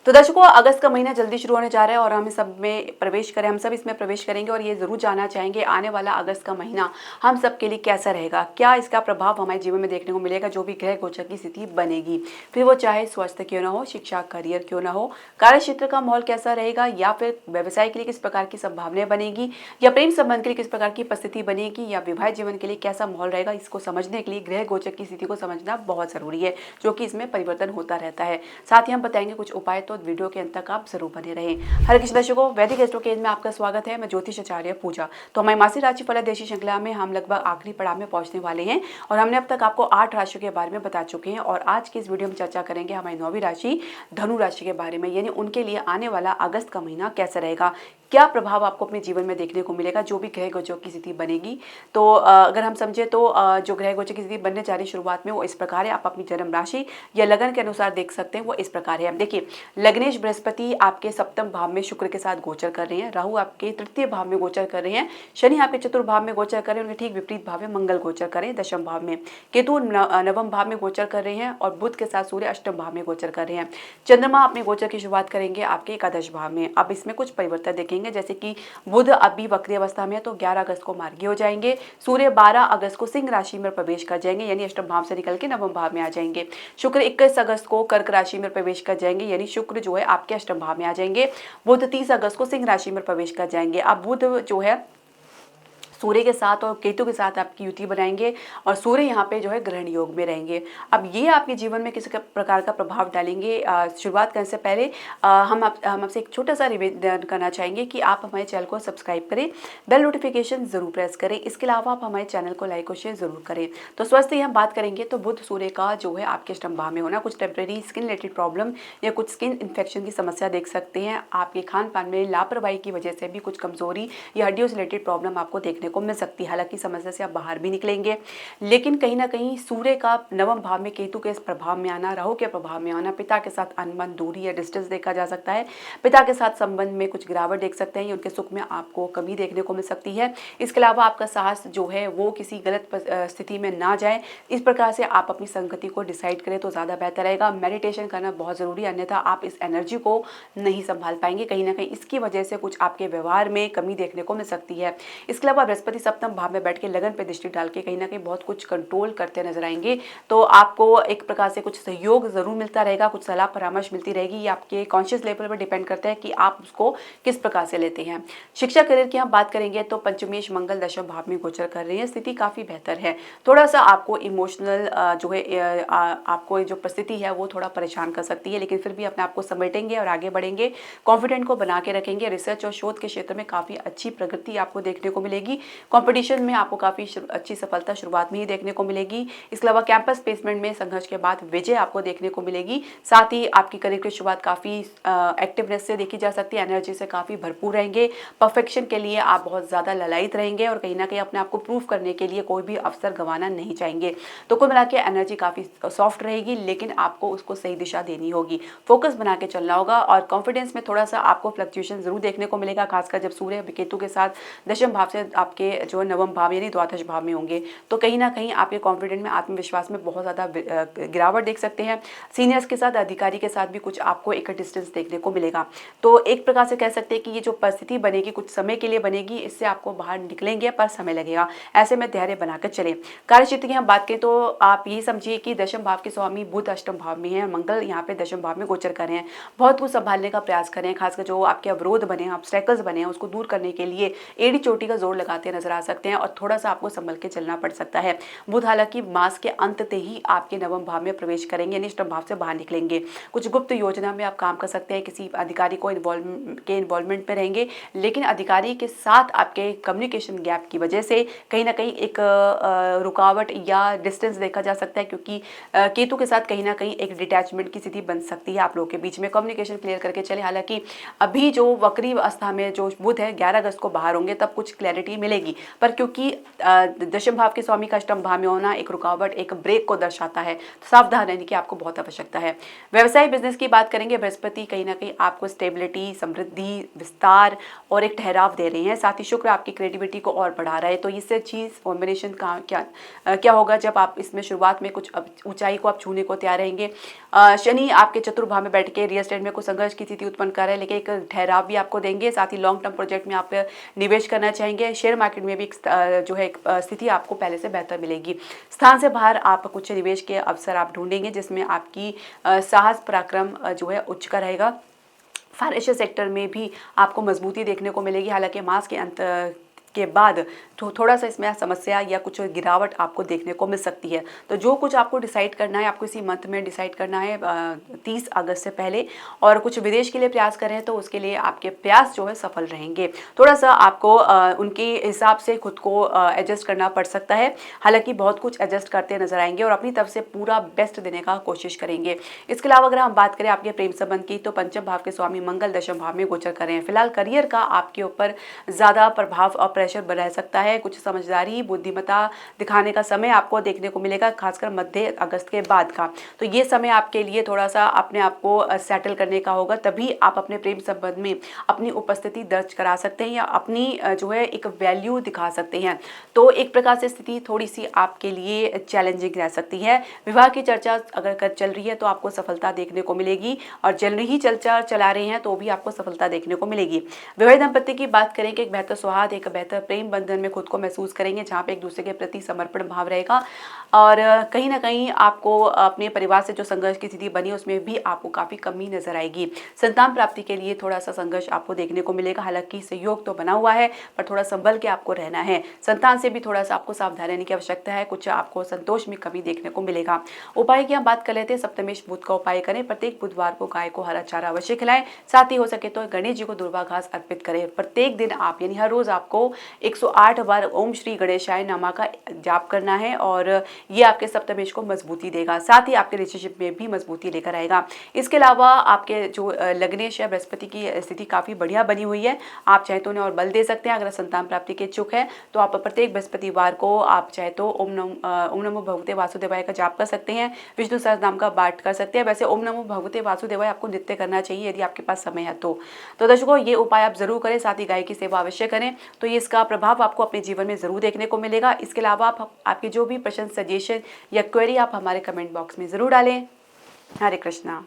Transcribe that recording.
तो दर्शकों, अगस्त का महीना जल्दी शुरू होने जा रहा है और हम सब इसमें प्रवेश करेंगे और ये जरूर जानना चाहेंगे आने वाला अगस्त का महीना हम सब के लिए कैसा रहेगा, क्या इसका प्रभाव हमारे जीवन में देखने को मिलेगा। जो भी ग्रह गोचर की स्थिति बनेगी, फिर वो चाहे स्वास्थ्य क्यों ना हो, शिक्षा करियर क्यों ना हो, कार्य क्षेत्र का माहौल कैसा रहेगा, या फिर व्यवसाय के लिए किस प्रकार की संभावनाएं बनेगी, या प्रेम संबंध के लिए किस प्रकार की परिस्थिति बनेगी, या विवाह जीवन के लिए कैसा माहौल रहेगा, इसको समझने के लिए ग्रह गोचर की स्थिति को समझना बहुत जरूरी है, जो कि इसमें परिवर्तन होता रहता है। साथ ही हम बताएंगे कुछ उपाय, तो वीडियो के अंत तक आप जरूर बने रहें। हर कृष्ण दर्शकों, वैदिक एस्ट्रोकेज में आपका स्वागत है। मैं ज्योतिष आचार्य पूजा। तो हमारी मासिक राशि फल देशी श्रृंखला में हम लगभग आखिरी पड़ाव में पहुंचने वाले हैं और हमने अब तक आपको 8 राशियों के बारे में बता चुके हैं और आज की इस वीडियो में चर्चा करेंगे हमारी 9वीं राशि धनु राशि के बारे में, यानी उनके लिए आने वाला अगस्त का महीना कैसा रहेगा, क्या प्रभाव आपको अपने जीवन में देखने को मिलेगा, जो भी ग्रह गोचर की स्थिति बनेगी। तो अगर हम समझे तो जो ग्रह गोचर की स्थिति बनने जा रही शुरुआत में वो इस प्रकार है। आप अपनी जन्म राशि या लगन के अनुसार देख सकते हैं, वो इस प्रकार है। देखिए, लग्नेश बृहस्पति आपके सप्तम भाव में शुक्र के साथ गोचर कर रहे हैं, राहु आपके तृतीय भाव में गोचर कर रहे हैं, शनि आपके चतुर्थ भाव में गोचर कर रहे हैं, उनके ठीक विपरीत भाव में मंगल गोचर कर रहे हैं दशम भाव में, केतु नवम भाव में गोचर कर रहे हैं और बुध के साथ सूर्य अष्टम भाव में गोचर कर रहे हैं। चंद्रमा अपने गोचर की शुरुआत करेंगे आपके एकादश भाव में। अब इसमें कुछ परिवर्तन देखेंगे, जैसे कि बुध अभी वक्री अवस्था में है तो 11 अगस्त को मार्गी हो जाएंगे। सूर्य 12 अगस्त को सिंह राशि में प्रवेश कर जाएंगे, यानी अष्टम भाव से निकल के नवम भाव में आ जाएंगे। शुक्र 21 अगस्त को कर्क राशि में प्रवेश कर जाएंगे, यानी शुक्र जो है आपके अष्टम भाव में आ जाएंगे। बुध 30 अगस्त को सिंह राशि में प्रवेश कर जाएंगे। अब बुध जो है सूर्य के साथ और केतु के साथ आपकी युति बनाएंगे और सूर्य यहाँ पे जो है ग्रहण योग में रहेंगे। अब ये आपके जीवन में किसी प्रकार का प्रभाव डालेंगे। शुरुआत करने से पहले हम आपसे एक छोटा सा निवेदन करना चाहेंगे कि आप हमारे चैनल को सब्सक्राइब करें, बेल नोटिफिकेशन जरूर प्रेस करें। इसके अलावा आप हमारे चैनल को लाइक और शेयर जरूर करें। तो स्वास्थ्य की हम बात करेंगे तो बुध सूर्य का जो है आपके अष्टम भाव में होना कुछ टेम्परेरी स्किन रिलेटेड प्रॉब्लम या कुछ स्किन इन्फेक्शन की समस्या देख सकते हैं। आपके खान पान में लापरवाही की वजह से भी कुछ कमजोरी या हड्डियों से रिलेटेड प्रॉब्लम आपको देखने को मिल सकती है। हालांकि समस्या से आप बाहर भी निकलेंगे, लेकिन कहीं ना कहीं सूर्य का नवम भाव में केतु के प्रभाव में आना, राहु के प्रभाव में आना, पिता के साथ अनबन, दूरी या डिस्टेंस देखा जा सकता है। पिता के साथ संबंध में कुछ गिरावट देख सकते हैं, उनके सुख में आपको कमी देखने को मिल सकती है। इसके अलावा आपका साहस जो है वो किसी गलत स्थिति में ना जाए, इस प्रकार से आप अपनी संगति को डिसाइड करें तो ज़्यादा बेहतर रहेगा। मेडिटेशन करना बहुत ज़रूरी है, अन्यथा आप इस एनर्जी को नहीं संभाल पाएंगे। कहीं ना कहीं इसकी वजह से कुछ आपके व्यवहार में कमी देखने को मिल सकती है। इसके अलावा बृहस्पति सप्तम भाव में बैठ के लगन पे दृष्टि डाल के कहीं ना कहीं बहुत कुछ कंट्रोल करते नजर आएंगे, तो आपको एक प्रकार से कुछ सहयोग जरूर मिलता रहेगा, कुछ सलाह परामर्श मिलती रहेगी। ये आपके कॉन्शियस लेवल पर डिपेंड करता है कि आप उसको किस प्रकार से लेते हैं। शिक्षा करियर की हम बात करेंगे तो पंचमेश मंगल दशम भाव में गोचर कर रहे हैं, स्थिति काफी बेहतर है। थोड़ा सा आपको इमोशनल जो है आपको जो परिस्थिति है वो थोड़ा परेशान कर सकती है, लेकिन फिर भी अपने आप को समेटेंगे और आगे बढ़ेंगे, कॉन्फिडेंट को बना के रखेंगे। रिसर्च और शोध के क्षेत्र में काफी अच्छी प्रगति आपको देखने को मिलेगी। कंपटीशन में आपको काफी अच्छी सफलता शुरुआत में ही देखने को मिलेगी। इसके अलावा कैंपस प्लेसमेंट में संघर्ष के बाद विजय आपको देखने को मिलेगी। साथ ही आपकी करियर की शुरुआत काफी एक्टिवनेस से देखी जा सकती है, एनर्जी से काफी भरपूर रहेंगे। परफेक्शन के लिए आप बहुत ज्यादा ललायित रहेंगे और कहीं ना कहीं अपने आप को प्रूव करने के लिए कोई भी अवसर गंवाना नहीं चाहेंगे। तो कुल मिला के एनर्जी काफी सॉफ्ट रहेगी, लेकिन आपको उसको सही दिशा देनी होगी, फोकस बना के चलना होगा और कॉन्फिडेंस में थोड़ा सा आपको फ्लक्चुएशन जरूर देखने को मिलेगा, खासकर जब सूर्य केतु के साथ दशम भाव से आपके जो नवम भाव यानी द्वादश भाव में होंगे, तो कहीं ना कहीं आपके कॉन्फिडेंट में, आत्मविश्वास में बहुत ज़्यादा गिरावट देख सकते हैं। सीनियर्स के साथ, अधिकारी के साथ भी कुछ आपको एक डिस्टेंस देखने को मिलेगा। तो एक प्रकार से कह सकते हैं कि ये जो परिस्थिति बनेगी कुछ समय के लिए बनेगी, इससे आपको बाहर निकलेंगे पर समय लगेगा। ऐसे में धैर्य बनाकर चलें। कार्यक्षेत्र की हम बात करें तो आप ये समझिए कि दशम भाव के स्वामी बुध अष्टम भाव में है, मंगल यहाँ पे दशम भाव में गोचर कर रहे हैं। बहुत कुछ संभालने का प्रयास करें, खासकर जो आपके अवरोध बने हैं, ऑब्स्टेकल्स बने हैं, उसको दूर करने के लिए एड़ी चोटी का जोर लगाते नजर आ सकते हैं और थोड़ा सा आपको संभल के चलना पड़ सकता है। बुध हालांकि मास के अंत से ही आपके नवम भाव में प्रवेश करेंगे, यानी अष्टम भाव से बाहर निकलेंगे। कुछ गुप्त योजना में आप काम कर सकते हैं, किसी अधिकारी को इन्वॉल्वमेंट में रहेंगे, लेकिन अधिकारी के साथ आपके कम्युनिकेशन गैप की वजह से कहीं ना कहीं एक रुकावट या डिस्टेंस देखा जा सकता है, क्योंकि केतु के साथ कहीं ना कहीं एक डिटैचमेंट की स्थिति बन सकती है आप लोगों के बीच में। कम्युनिकेशन क्लियर करके चले। हालांकि अभी जो वक्री अवस्था में जो बुध है 11 अगस्त को बाहर होंगे, तब कुछ क्लैरिटी मिलेगी। मिलेगी, पर क्योंकि दशम भाव के स्वामी का अष्टम भाव में होना एक रुकावट, एक ब्रेक को दर्शाता है, तो सावधान रहने की आपको बहुत आवश्यकता है। व्यवसाय बिजनेस की बात करेंगे, बृहस्पति कहीं ना कहीं आपको स्टेबिलिटी, समृद्धि, विस्तार और एक ठहराव दे रही है। साथ ही शुक्र आपकी क्रिएटिविटी को और बढ़ा रहा है। तो इससे चीज़ कॉम्बिनेशन का क्या होगा जब आप इसमें शुरुआत में कुछ ऊंचाई को आप छूने को तैयार रहेंगे। शनि आपके चतुर्भाव में बैठ के रियल एस्टेट में कुछ संघर्ष की स्थिति उत्पन्न कर रहे हैं, लेकिन एक ठहराव भी आपको देंगे। साथ ही लॉन्ग टर्म प्रोजेक्ट में आप निवेश करना चाहेंगे। शेयर मार्केट में भी जो है एक स्थिति आपको पहले से बेहतर मिलेगी। स्थान से बाहर आप कुछ निवेश के अवसर आप ढूंढेंगे, जिसमें आपकी साहस पराक्रम जो है उच्च का रहेगा। फाइनेंशियल सेक्टर में भी आपको मजबूती देखने को मिलेगी। हालांकि मास के अंत के बाद तो थोड़ा सा इसमें समस्या या कुछ गिरावट आपको देखने को मिल सकती है। तो जो कुछ आपको डिसाइड करना है, आपको इसी मंथ में डिसाइड करना है 30 अगस्त से पहले, और कुछ विदेश के लिए प्रयास करें तो उसके लिए आपके प्रयास जो है सफल रहेंगे। थोड़ा सा आपको उनके हिसाब से खुद को एडजस्ट करना पड़ सकता है। हालांकि बहुत कुछ एडजस्ट करते नजर आएंगे और अपनी तरफ से पूरा बेस्ट देने का कोशिश करेंगे। इसके अलावा अगर हम बात करें आपके प्रेम संबंध की, तो पंचम भाव के स्वामी मंगल दशम भाव में गोचर कर रहे हैं। फिलहाल करियर का आपके ऊपर ज़्यादा प्रभाव और प्रेशर रह सकता है। कुछ समझदारी, बुद्धिमत्ता दिखाने का समय आपको देखने को मिलेगा, खासकर मध्य अगस्त के बाद का। तो ये समय आपके लिए थोड़ा सा अपने आप को सेटल करने का होगा, तभी आप अपने प्रेम संबंध में अपनी उपस्थिति दर्ज करा सकते हैं या अपनी जो है एक वैल्यू दिखा सकते हैं। तो एक प्रकार से स्थिति थोड़ी सी आपके लिए चैलेंजिंग रह सकती है। विवाह की चर्चा अगर चल रही है तो आपको सफलता देखने को मिलेगी, और जल रही चर्चा चला रहे हैं तो भी आपको सफलता देखने को मिलेगी। विवाहित दंपति की बात करें कि एक बेहतर सौहार्द, एक बेहतर प्रेम बंधन में खुद को महसूस करेंगे, जहाँ पे एक दूसरे के प्रति समर्पण भाव रहेगा। और कहीं ना कहीं आपको अपने परिवार से जो संघर्ष की स्थिति बनी उसमें भी आपको काफ़ी कमी नजर आएगी। संतान प्राप्ति के लिए थोड़ा सा संघर्ष आपको देखने को मिलेगा। हालांकि सहयोग तो बना हुआ है, पर थोड़ा संभल के आपको रहना है। संतान से भी थोड़ा सा आपको सावधान रहने की आवश्यकता है। कुछ आपको संतोष में कमी देखने को मिलेगा। उपाय की हम बात कर लेते हैं। सप्तमेश बुध का उपाय करें। प्रत्येक बुधवार को गाय को हरा चारा अवश्य खिलाएं। साथ ही हो सके तो गणेश जी को दुर्वा घास अर्पित करें। प्रत्येक दिन आप यानी हर रोज आपको 108 बार ओम श्री गणेशाय नमः का जाप करना है, और ये आपके सप्तमेश को मजबूती देगा। साथ ही आपके रिलेशनशिप में भी मजबूती लेकर आएगा। इसके अलावा आपके जो लग्नेश है, बृहस्पति की स्थिति काफ़ी बढ़िया बनी हुई है। आप चाहे तो उन्हें और बल दे सकते हैं। अगर संतान प्राप्ति के इच्छुक है तो आप प्रत्येक बृहस्पतिवार को आप चाहे तो ओम नमो भगवते वासुदेवाय का जाप कर सकते हैं। विष्णु सहस्त्रनाम का पाठ कर सकते हैं। वैसे ओम नमो भगवते वासुदेवाय आपको नित्य करना चाहिए यदि आपके पास समय है तो दर्शकों ये उपाय आप जरूर करें। साथ ही गाय की सेवा अवश्य करें, तो ये इसका प्रभाव आपको अपने जीवन में जरूर देखने को मिलेगा। इसके अलावा आपके जो भी प्रश्न, सजेशन या क्वेरी आप हमारे कमेंट बॉक्स में जरूर डालें। हरे कृष्णा।